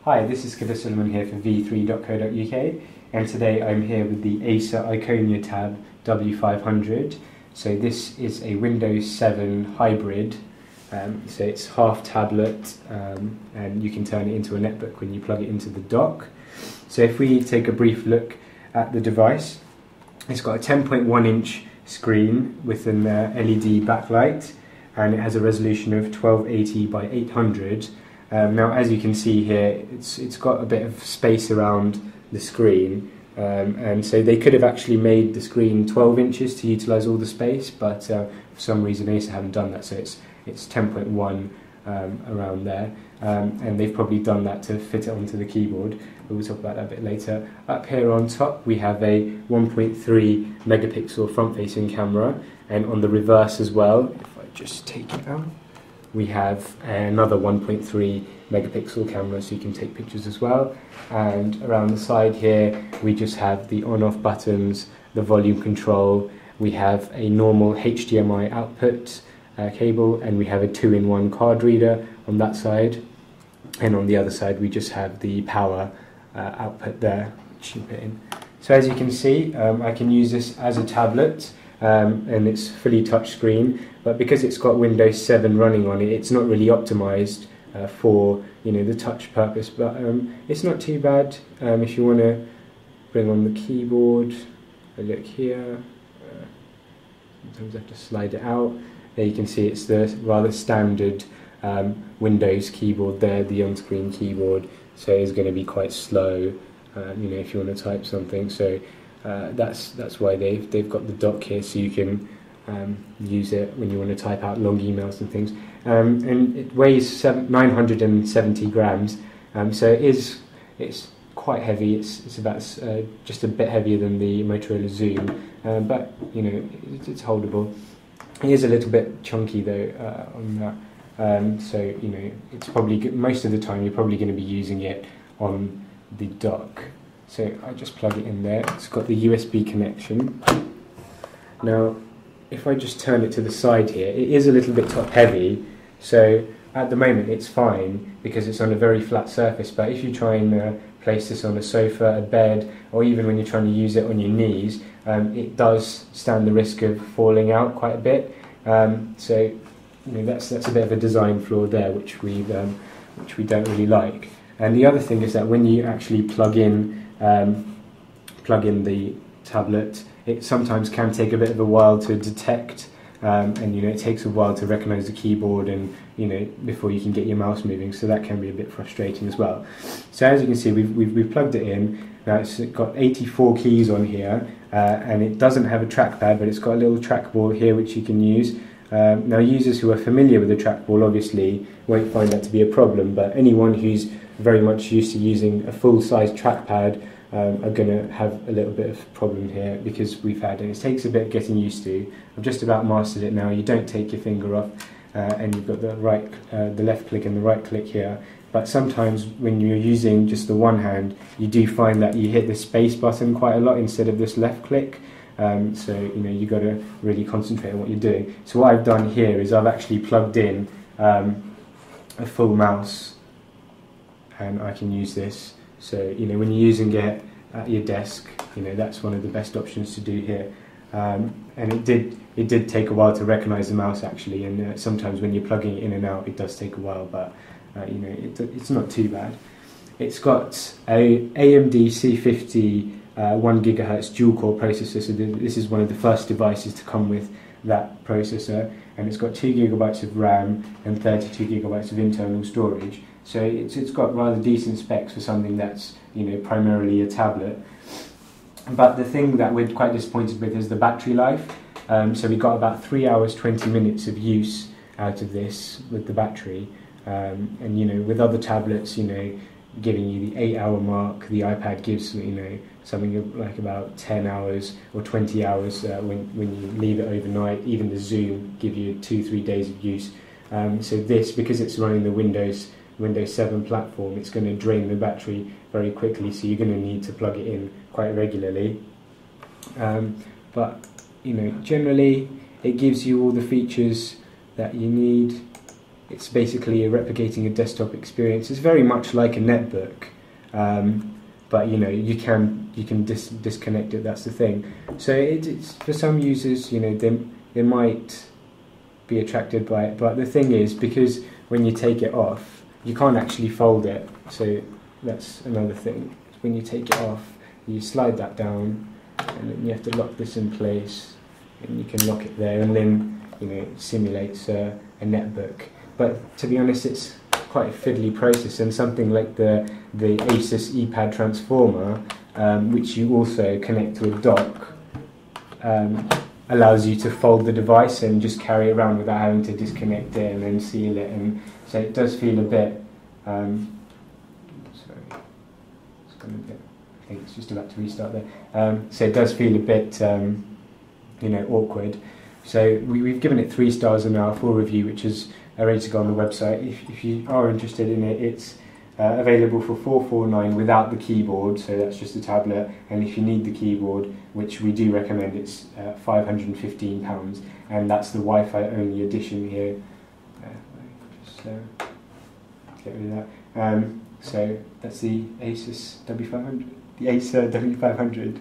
Hi, this is Kevin Suleiman here for v3.co.uk, and today I'm here with the Acer Iconia Tab W500. So this is a Windows 7 hybrid, so it's half tablet, and you can turn it into a netbook when you plug it into the dock. So if we take a brief look at the device, it's got a 10.1 inch screen with an LED backlight, and it has a resolution of 1280 by 800. Now, as you can see here, it's got a bit of space around the screen, and so they could have actually made the screen 12 inches to utilise all the space, but for some reason Acer haven't done that, so it's 10.1 around there, and they've probably done that to fit it onto the keyboard, but we'll talk about that a bit later. Up here on top we have a 1.3 megapixel front-facing camera, and on the reverse as well, if I just take it out, we have another 1.3 megapixel camera, so you can take pictures as well. And around the side here we just have the on-off buttons, the volume control, we have a normal HDMI output cable, and we have a 2-in-1 card reader on that side, and on the other side we just have the power output there, which you put in. So as you can see, I can use this as a tablet, and it's fully touchscreen, but because it's got Windows 7 running on it, it's not really optimized for the touch purpose, but it's not too bad. If you want to bring on the keyboard, a look here, sometimes I have to slide it out. There you can see it's the rather standard Windows keyboard there, the on-screen keyboard, so it's going to be quite slow if you want to type something. So that's why they've got the dock here, so you can use it when you want to type out long emails and things. And it weighs 970 grams, so it's quite heavy. It's about just a bit heavier than the Motorola Zoom, but it's holdable. It is a little bit chunky though on that, so it's probably most of the time you're probably going to be using it on the dock. So I just plug it in there. It's got the USB connection. Now, if I just turn it to the side here, it is a little bit top heavy, so at the moment it's fine because it's on a very flat surface, but if you try and place this on a sofa, a bed, or even when you're trying to use it on your knees, it does stand the risk of falling out quite a bit. So that's a bit of a design flaw there, which we don't really like. And the other thing is that when you actually plug in the tablet, it sometimes can take a bit of a while to detect, and it takes a while to recognise the keyboard, and before you can get your mouse moving, so that can be a bit frustrating as well. So as you can see, we've plugged it in. Now it's got 84 keys on here, and it doesn't have a trackpad, but it's got a little trackball here which you can use. Now users who are familiar with the trackball obviously won't find that to be a problem, but anyone who's very much used to using a full-size trackpad are going to have a little bit of problem here, because and it takes a bit getting used to. I've just about mastered it now. You don't take your finger off, and you've got the left click and the right click here, but sometimes when you're using just the one hand, you do find that you hit the space button quite a lot instead of this left click. So you've got to really concentrate on what you're doing. So what I've done here is I've actually plugged in a full mouse, and I can use this. So when you're using it at your desk, that's one of the best options to do here. And it did take a while to recognise the mouse actually, and sometimes when you're plugging it in and out, it does take a while, but it's not too bad. It's got a AMD C50 1 GHz dual-core processor, so this is one of the first devices to come with that processor, and it's got 2 GB of RAM and 32 GB of internal storage. So it's got rather decent specs for something that's primarily a tablet. But the thing that we're quite disappointed with is the battery life. So we got about 3 hours 20 minutes of use out of this with the battery. And with other tablets, giving you the 8-hour mark, the iPad gives something like about 10 hours or 20 hours when you leave it overnight. Even the Zoom give you 2-3 days of use. So this, because it's running the Windows 7 platform, it's going to drain the battery very quickly, so you're going to need to plug it in quite regularly. But generally it gives you all the features that you need. it's basically replicating a desktop experience. It's very much like a netbook, but you know, you can disconnect it. That's the thing. So it's for some users, you know, they might be attracted by it, but the thing is, because when you take it off, you can't actually fold it. So that's another thing. When you take it off, you slide that down, and then you have to lock this in place, and you can lock it there, and then, you know, it simulates a netbook. But to be honest, it's quite a fiddly process, and something like the Acer ePad transformer, which you also connect to a dock, allows you to fold the device and just carry it around without having to disconnect it and then seal it. And so it does feel a bit. Sorry, it's gone a bit. I think it's just about to restart there. So it does feel a bit, you know, awkward. So we've given it 3 stars in our full review, which is ready to go on the website. If you are interested in it, it's available for $449 without the keyboard, so that's just the tablet. And if you need the keyboard, which we do recommend, it's £515, and that's the Wi-Fi only edition here. Just get rid of that. So that's the Acer W500. The Acer W500.